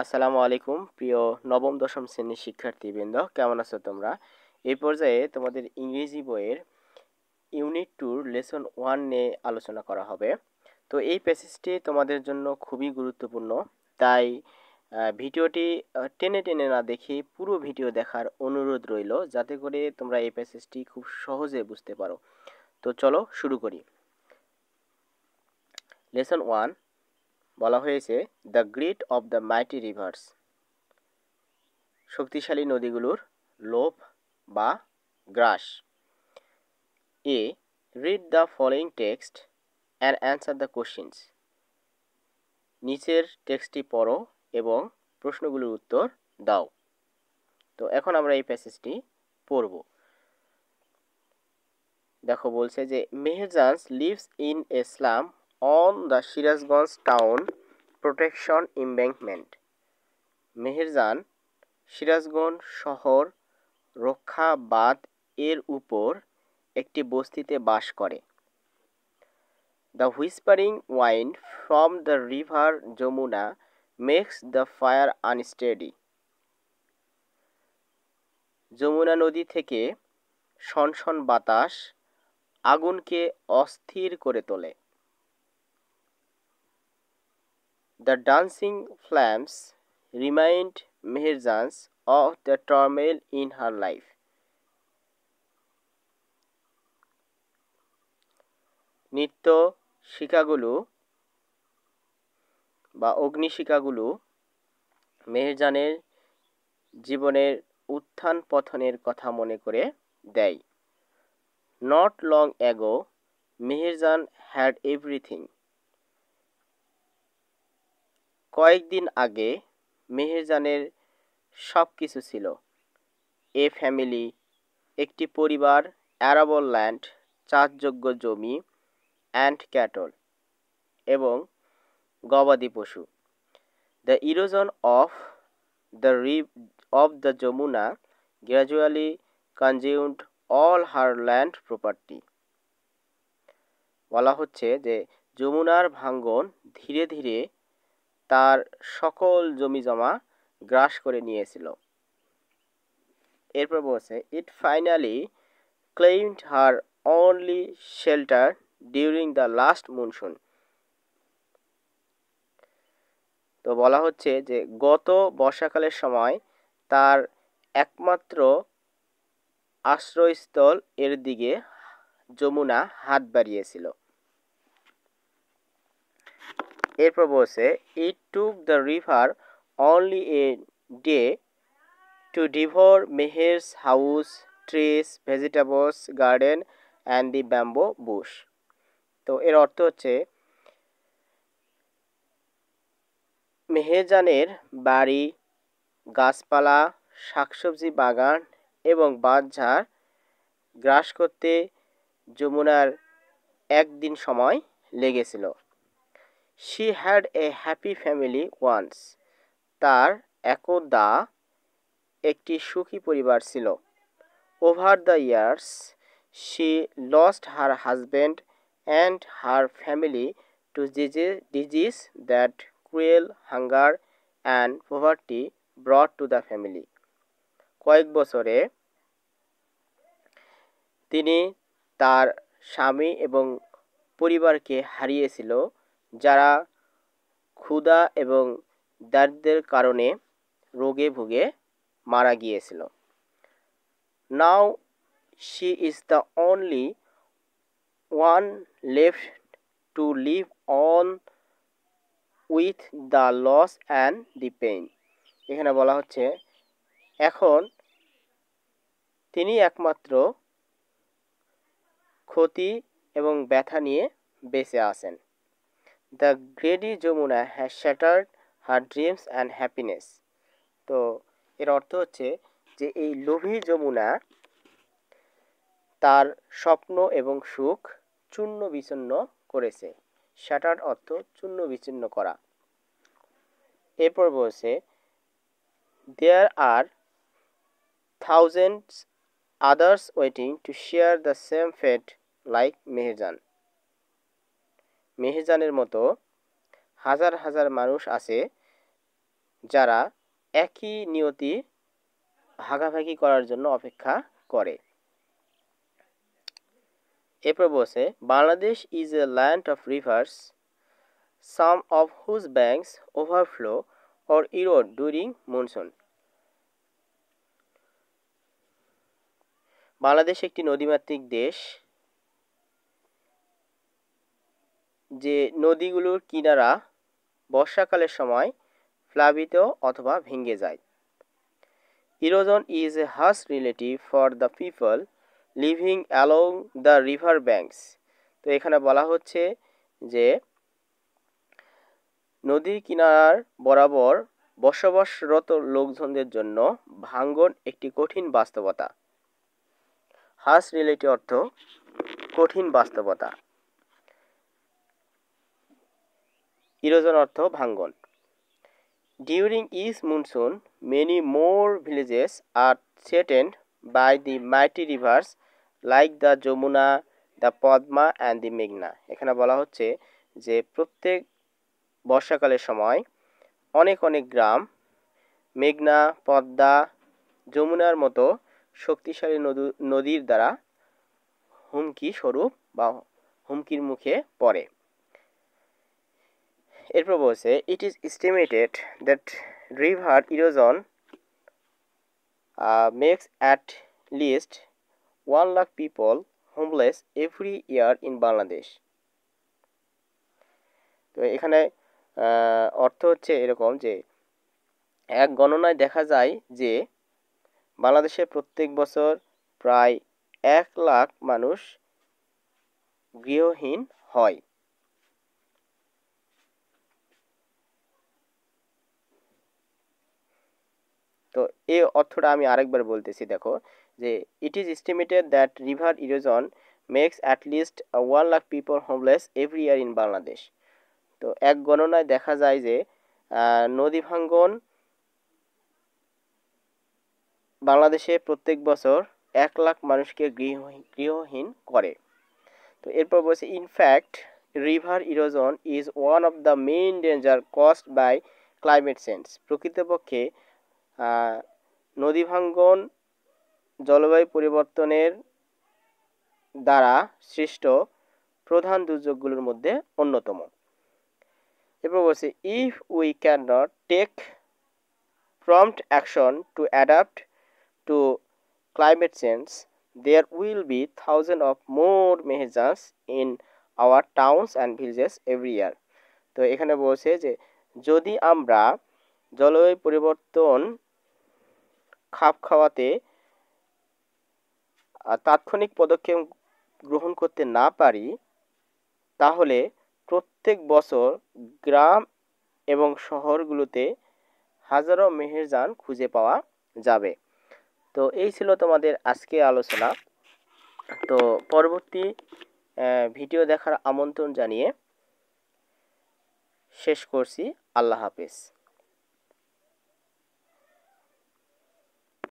আসসালামু আলাইকুম প্রিয় নবম দশম শ্রেণীর শিক্ষার্থীবৃন্দ, কেমন আছো তোমরা? এই পর্যায়ে তোমাদের ইংরেজি বইয়ের ইউনিট 2 লেসন 1 নিয়ে আলোচনা করা হবে। তো এই প্যাসেজটি তোমাদের জন্য খুবই গুরুত্বপূর্ণ, তাই ভিডিওটি টেনে টেনে না দেখে পুরো ভিডিও দেখার অনুরোধ রইল, যাতে করে তোমরা এই প্যাসেজটি খুব সহজে বুঝতে পারো। তো চলো শুরু করি। লেসন 1 বলা হয়েছে the greed of the mighty rivers, শক্তিশালী নদীগুলোর লোভ বা গ্রাস। A, read the following text and answer the questions. নিচের টেক্সটটি পড়ো এবং প্রশ্নগুলোর উত্তর দাও। তো এখন আমরা এই প্যাসেজটি পড়ব। দেখো, বলছে যে Meherjan's lives in a slum on the Sirajganj town protection embankment. Meherjan Sirajganj শহর রক্ষা বাঁধ এর উপর একটি বস্তিতে বাস করে। The whispering wind from the river Jamuna makes the fire unsteady. Jamuna নদী থেকে সনসন বাতাস আগুনকে অস্থির করে তোলে। The dancing flames remind Meherjan's of the turmoil in her life. নৃত্য শিখাগুলো বা অগ্নিশিখাগুলো মেহেরজানের জীবনের উত্থান পতনের কথা মনে করে দেয়। Not long ago Meherjaan had everything. কয়েকদিন আগে মেহেরজানের সব কিছু ছিল। এ ফ্যামিলি, একটি পরিবার, অ্যারাবল ল্যান্ড, চাষযোগ্য জমি, অ্যান্ড ক্যাটল, এবং গবাদি পশু। The erosion of the Jamuna gradually consumed all her land property. বলা হচ্ছে যে যমুনার ভাঙ্গন ধীরে ধীরে তার সকল জমিজমা গ্রাস করে নিয়েছিল। এরপর বলছে it finally claimed her only shelter during the last monsoon. তো বলা হচ্ছে যে গত বর্ষাকালের সময় তার একমাত্র আশ্রয়স্থল এর দিকে যমুনা হাত বাড়িয়েছিল। এরপর বলছে it took the river only a day to devour Meher's house, trees, vegetables, garden and the bamboo bush. তো এর অর্থ হচ্ছে মেহেরজানের বাড়ি, গাছপালা, শাকসবজি বাগান এবং বাঁশঝাড় গ্রাস করতে যমুনার একদিন সময় লেগেছিল। She had a happy family once. তার একদা একটি সুখী পরিবার ছিল। Over the years, she lost her husband and her family to disease that cruel hunger and poverty brought to the family. কয়েক বছরে তিনি তার স্বামী এবং পরিবারকে হারিয়েছিল, যারা ক্ষুধা এবং দারিদ্র্যের কারণে রোগে ভুগে মারা গিয়েছিল। Now she is the only one left to live on with the loss and the pain. এখানে বলা হচ্ছে এখন তিনি একমাত্র ক্ষতি এবং ব্যথা নিয়ে বেঁচে আছেন। The greedy Jamuna has shattered her dreams and happiness. তো এর অর্থ হচ্ছে যে এই লোভী যমুনা তার স্বপ্ন এবং সুখ চূর্ণ বিচূর্ণ করেছে। শ্যাটার্ড অর্থ চূর্ণ বিচূর্ণ করা। এরপর বলছে there are thousands others waiting to share the same fate like Meherjan. মেহেরজানের মতো হাজার হাজার মানুষ আছে যারা একই নিয়তি ভাগাভাগি করার জন্য অপেক্ষা করে। এরপর বলছে Bangladesh is a land of rivers some of whose banks overflow or erode during monsoon. Bangladesh একটি নদীমাতৃক দেশ, যে নদীগুলোর কিনারা বর্ষাকালের সময় প্লাবিত অথবা ভেঙে যায়। Erosion is a harsh relative for the people living along the river banks. তো এখানে বলা হচ্ছে যে নদীর কিনারার বরাবর বসবাসরত লোকজনদের জন্য ভাঙ্গন একটি কঠিন বাস্তবতা। হার্শ রিলেটিভ অর্থ কঠিন বাস্তবতা, ইরোজন অর্থ ভাঙ্গন। During each monsoon, many more villages are threatened by the mighty rivers like the Jamuna, the Padma and the Meghna. এখানে বলা হচ্ছে যে প্রত্যেক বর্ষাকালের সময় অনেক অনেক গ্রাম মেঘনা, পদ্মা, যমুনার মতো শক্তিশালী নদীর দ্বারা হুমকি স্বরূপ বা হুমকির মুখে পড়ে। এরপর বলছে it is estimated that river erosion makes at least 1 lakh people homeless every year in Bangladesh. তো এখানে অর্থ হচ্ছে এরকম যে এক গণনায় দেখা যায় যে বাংলাদেশে প্রত্যেক বছর প্রায় 1 লাখ মানুষ গৃহহীন হয়। তো এই অর্থটা আমি আরেকবার বলতেছি, দেখো যে it is estimated that river erosion makes at least 1 lakh people homeless every year in Bangladesh. তো এক গণনায় দেখা যায় যে নদী ভাঙ্গন বাংলাদেশে প্রত্যেক বছর 1 লাখ মানুষকে গৃহহীন করে। তো এরপর বলছে in fact river erosion is one of the main danger caused by climate change. প্রকৃতপক্ষে নদী ভাঙ্গন জলবায়ু পরিবর্তনের দ্বারা সৃষ্ট প্রধান দুর্যোগগুলোর মধ্যে অন্যতম। এরপর বলছে if we can not take prompt action to adapt to climate change there will be thousands of more measures in our towns and villages every year. তো এখানে বলছে যে যদি আমরা জলবায়ু পরিবর্তন খাপ খাওয়াতে তাৎক্ষণিক পদক্ষেপ গ্রহণ করতে না পারি, তাহলে প্রত্যেক বছর গ্রাম এবং শহরগুলোতে হাজারো মেহেরজান খুঁজে পাওয়া যাবে। তো এই ছিল তোমাদের আজকে আলোচনা। তো পরবর্তী ভিডিও দেখার আমন্ত্রণ জানিয়ে শেষ করছি। আল্লাহ হাফেজ।